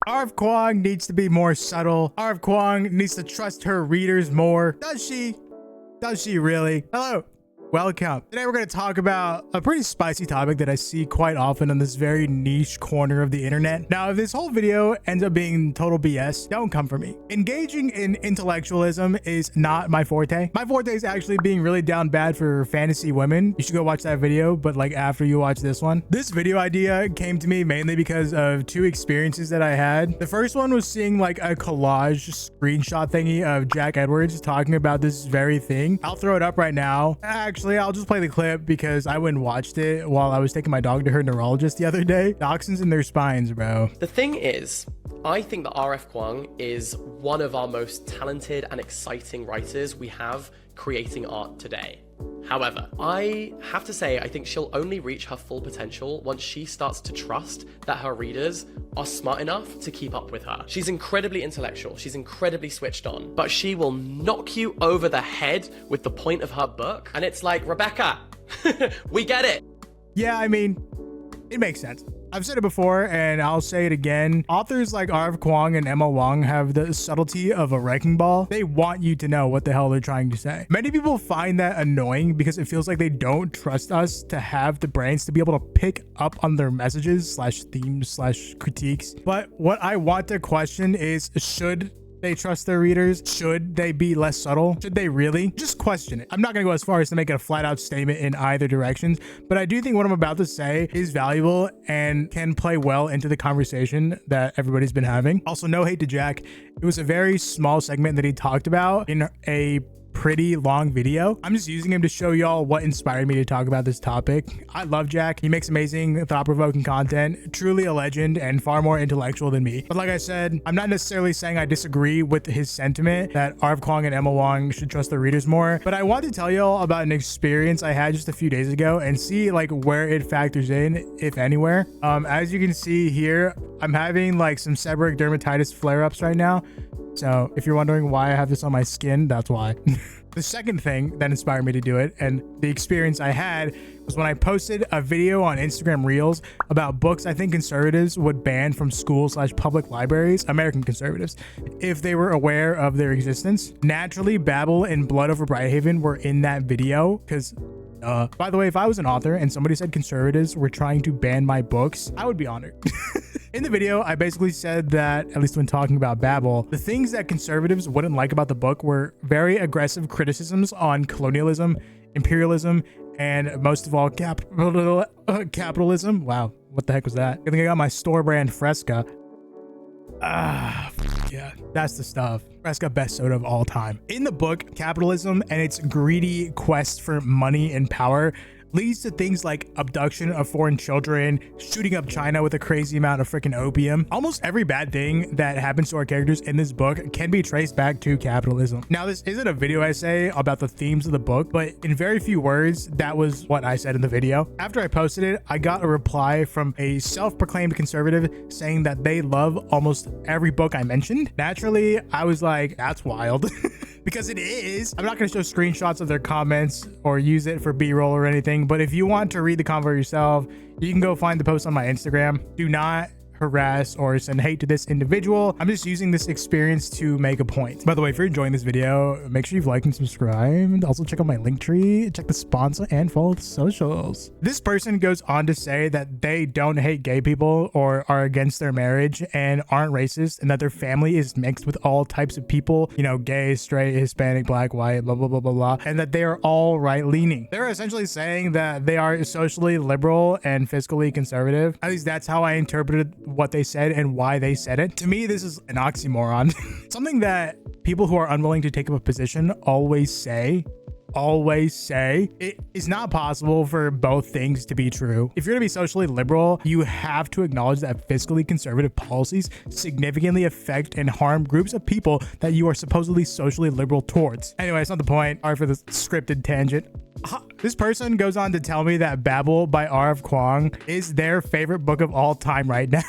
R.F. Kuang needs to be more subtle. R.F. Kuang needs to trust her readers more. Does she? Does she really? Hello. Welcome. Today we're going to talk about a pretty spicy topic that I see quite often on this very niche corner of the internet. Now, if this whole video ends up being total BS, don't come for me. Engaging in intellectualism is not my forte. My forte is actually being really down bad for fantasy women. You should go watch that video, but like after you watch this one. This video idea came to me mainly because of two experiences that I had. The first one was seeing like a collage screenshot thingy of Jack Edwards talking about this very thing. I'll throw it up right now. Actually, I'll just play the clip because I went and watched it while I was taking my dog to her neurologist the other day. Dachshunds in their spines, bro. The thing is, I think that R.F. Kuang is one of our most talented and exciting writers we have creating art today. However, I have to say, I think she'll only reach her full potential once she starts to trust that her readers are smart enough to keep up with her. She's incredibly intellectual, she's incredibly switched on, but she will knock you over the head with the point of her book. And it's like, Rebecca, we get it. Yeah, I mean, it makes sense. I've said it before and I'll say it again. Authors like R.F. Kuang and Emma Wang have the subtlety of a wrecking ball. They want you to know what the hell they're trying to say. Many people find that annoying because it feels like they don't trust us to have the brains to be able to pick up on their messages slash themes slash critiques. But what I want to question is, should they trust their readers? Should they be less subtle? Should they really? Just question it. I'm not gonna go as far as to make it a flat out statement in either directions, but I do think what I'm about to say is valuable and can play well into the conversation that everybody's been having. Also, no hate to Jack. It was a very small segment that he talked about in a pretty long video. I'm just using him to show y'all what inspired me to talk about this topic. I love Jack. He makes amazing, thought-provoking content, truly a legend and far more intellectual than me. But like I said, I'm not necessarily saying I disagree with his sentiment that R.F. Kuang and Emma Wang should trust their readers more, but I want to tell y'all about an experience I had just a few days ago and see like where it factors in, if anywhere. As you can see here, I'm having like some seborrheic dermatitis flare-ups right now. So if you're wondering why I have this on my skin, that's why. The second thing that inspired me to do it and the experience I had was when I posted a video on Instagram Reels about books I think conservatives would ban from schools slash public libraries, American conservatives, if they were aware of their existence. Naturally, Babel and Blood Over Brighthaven were in that video because by the way, if I was an author and somebody said conservatives were trying to ban my books, I would be honored. In the video, I basically said that, at least when talking about Babel, the things that conservatives wouldn't like about the book were very aggressive criticisms on colonialism, imperialism, and most of all, capitalism. Wow, what the heck was that? I think I got my store brand Fresca. Yeah, that's the stuff. Fresca, best soda of all time. In the book, capitalism and its greedy quest for money and power leads to things like abduction of foreign children, shooting up China with a crazy amount of freaking opium. Almost every bad thing that happens to our characters in this book can be traced back to capitalism. Now, this isn't a video essay about the themes of the book, but in very few words, that was what I said in the video. After I posted it, I got a reply from a self-proclaimed conservative saying that they love almost every book I mentioned. Naturally, I was like, that's wild. Because it is. I'm not going to show screenshots of their comments or use it for B-roll or anything, but if you want to read the convo yourself, you can go find the post on my Instagram. Do not harass or send hate to this individual. I'm just using this experience to make a point. By the way, if you're enjoying this video, make sure you've liked and subscribed. And also check out my Linktree, check the sponsor, and follow the socials. This person goes on to say that they don't hate gay people or are against their marriage and aren't racist, and that their family is mixed with all types of people, you know, gay, straight, Hispanic, black, white, blah, blah, blah, blah, blah, and that they are all right-leaning. They're essentially saying that they are socially liberal and fiscally conservative. At least that's how I interpreted what they said and why they said it. To me, this is an oxymoron. Something that people who are unwilling to take up a position always say. It is not possible for both things to be true. If you're gonna be socially liberal, you have to acknowledge that fiscally conservative policies significantly affect and harm groups of people that you are supposedly socially liberal towards. Anyway, it's not the point. Sorry for this scripted tangent. This person goes on to tell me that Babel by R.F. Kuang is their favorite book of all time right now.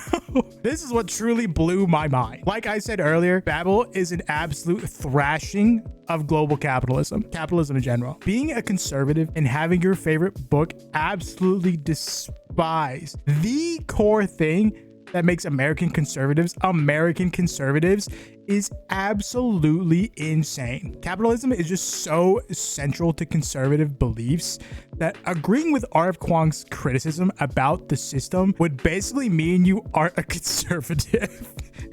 This is what truly blew my mind. Like I said earlier, Babel is an absolute thrashing of global capitalism in general. Being a conservative and having your favorite book absolutely despise the core thing that makes American conservatives is absolutely insane. Capitalism is just so central to conservative beliefs that agreeing with R.F. Kuang's criticism about the system would basically mean you aren't a conservative.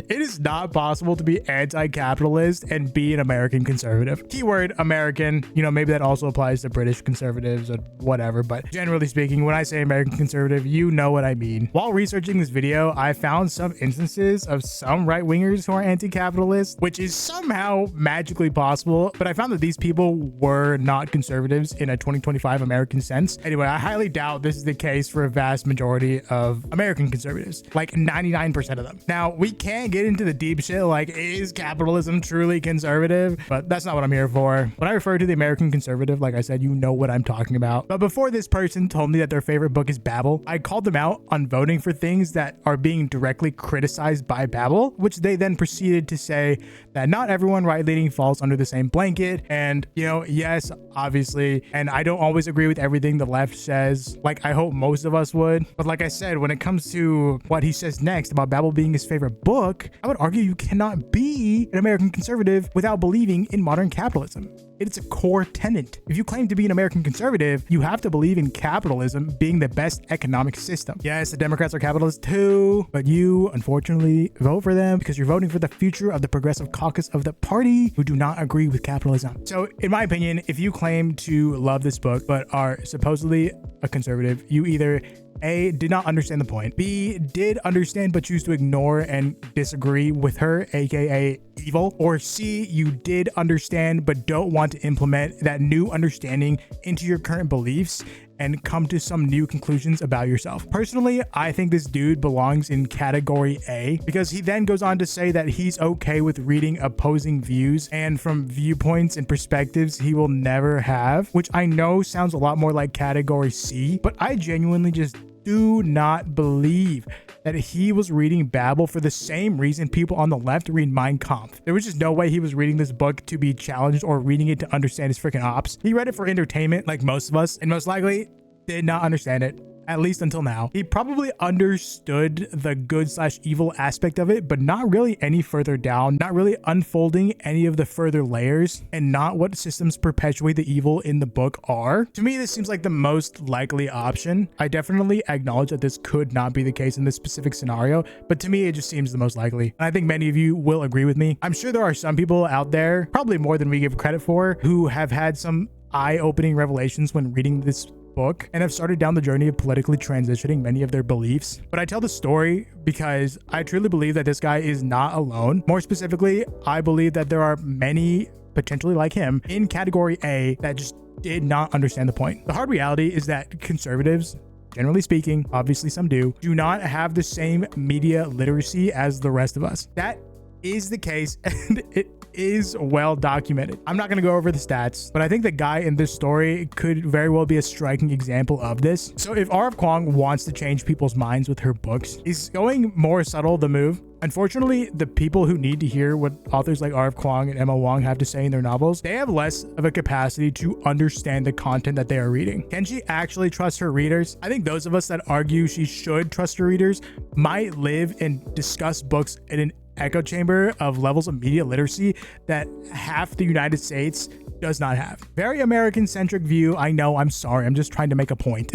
It is not possible to be anti-capitalist and be an American conservative. Keyword American, maybe that also applies to British conservatives or whatever, but generally speaking, when I say American conservative, you know what I mean. While researching this video, I found some instances of some right-wingers who are anti-capitalist, which is somehow magically possible, but I found that these people were not conservatives in a 2025 American sense. Anyway, I highly doubt this is the case for a vast majority of American conservatives, like 99% of them. Now, we can't get into the deep shit like, is capitalism truly conservative? But that's not what I'm here for. When I refer to the American conservative, like I said, you know what I'm talking about. But before this person told me that their favorite book is Babel, I called them out on voting for things that are being directly criticized by Babel, which they then proceeded to say that not everyone right-leaning falls under the same blanket. And, yes, obviously, and I don't always agree with everything the left says, like I hope most of us would. But like I said, when it comes to what he says next about Babel being his favorite book, I would argue you cannot be an American conservative without believing in modern capitalism. It's a core tenet. If you claim to be an American conservative, you have to believe in capitalism being the best economic system. Yes, the Democrats are capitalists too, but you unfortunately vote for them because you're voting for the future of the progressive caucus of the party who do not agree with capitalism. So in my opinion, if you claim to love this book but are supposedly a conservative, you either A, did not understand the point, B, did understand but choose to ignore and disagree with her, aka evil, or C, you did understand but don't want to implement that new understanding into your current beliefs and come to some new conclusions about yourself. Personally, I think this dude belongs in category A because he then goes on to say that he's okay with reading opposing views and from viewpoints and perspectives he will never have, which I know sounds a lot more like category C, but I genuinely just do not believe that he was reading Babel for the same reason people on the left read Mein Kampf. There was just no way he was reading this book to be challenged or reading it to understand his freaking ops. He read it for entertainment like most of us, and most likely did not understand it, at least until now. He probably understood the good/evil aspect of it, but not really any further down, not really unfolding any of the further layers, and not what systems perpetuate the evil in the book are. To me, this seems like the most likely option. I definitely acknowledge that this could not be the case in this specific scenario, but to me, it just seems the most likely. And I think many of you will agree with me. I'm sure there are some people out there, probably more than we give credit for, who have had some eye-opening revelations when reading this book and have started down the journey of politically transitioning many of their beliefs. But I tell the story because I truly believe that this guy is not alone. More specifically, I believe that there are many potentially like him in category A that just did not understand the point. The hard reality is that conservatives, generally speaking, obviously some do not have the same media literacy as the rest of us. That is the case, and it is well documented. I'm not going to go over the stats, but I think the guy in this story could very well be a striking example of this. So if R.F. Kuang wants to change people's minds with her books, is going more subtle the move? Unfortunately, the people who need to hear what authors like R.F. Kuang and Emma Wang have to say in their novels, they have less of a capacity to understand the content that they are reading. Can she actually trust her readers? I think those of us that argue she should trust her readers might live and discuss books in an echo chamber of levels of media literacy that half the United States does not have. Very American-centric view. I know, I'm sorry. I'm just trying to make a point.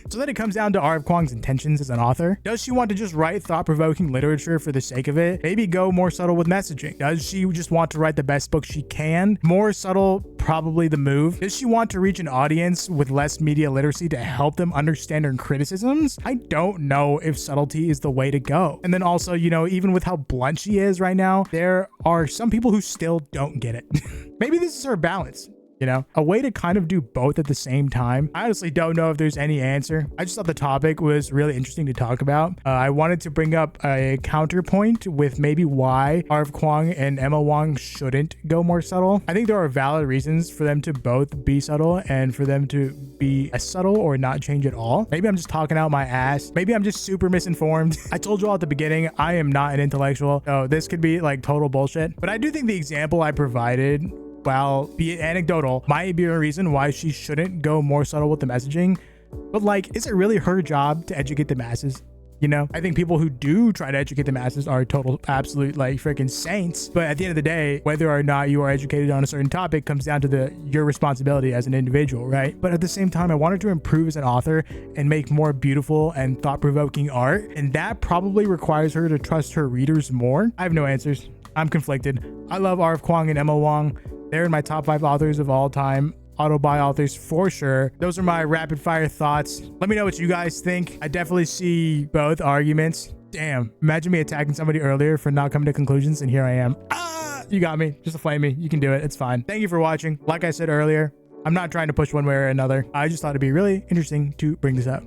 So then it comes down to R.F. Kuang's intentions as an author. Does she want to just write thought-provoking literature for the sake of it? Maybe go more subtle with messaging. Does she just want to write the best book she can? More subtle, probably the move. Does she want to reach an audience with less media literacy to help them understand her criticisms? I don't know if subtlety is the way to go. And then also, even with how blunt she is right now, there are some people who still don't get it. Maybe this is her balance. A way to kind of do both at the same time. I honestly don't know if there's any answer. I just thought the topic was really interesting to talk about. I wanted to bring up a counterpoint with maybe why R.F. Kuang and Emma Wang shouldn't go more subtle. I think there are valid reasons for them to both be subtle and for them to be as subtle or not change at all. Maybe I'm just talking out my ass. Maybe I'm just super misinformed. I told you all at the beginning, I am not an intellectual, so this could be like total bullshit. But I do think the example I provided, while be it anecdotal, might be a reason why she shouldn't go more subtle with the messaging. But is it really her job to educate the masses? you know? I think people who do try to educate the masses are total absolute like freaking saints. But at the end of the day, whether or not you are educated on a certain topic comes down to your responsibility as an individual, right? But at the same time, I wanted to improve as an author and make more beautiful and thought-provoking art. And that probably requires her to trust her readers more. I have no answers. I'm conflicted. I love R.F. Kuang and Emma Wang. They're in my top 5 authors of all time. Auto-buy authors for sure. Those are my rapid fire thoughts. Let me know what you guys think. I definitely see both arguments. Damn, imagine me attacking somebody earlier for not coming to conclusions, and here I am. You got me. Just flame me. You can do it. It's fine. Thank you for watching. Like I said earlier, I'm not trying to push one way or another. I just thought it'd be really interesting to bring this up.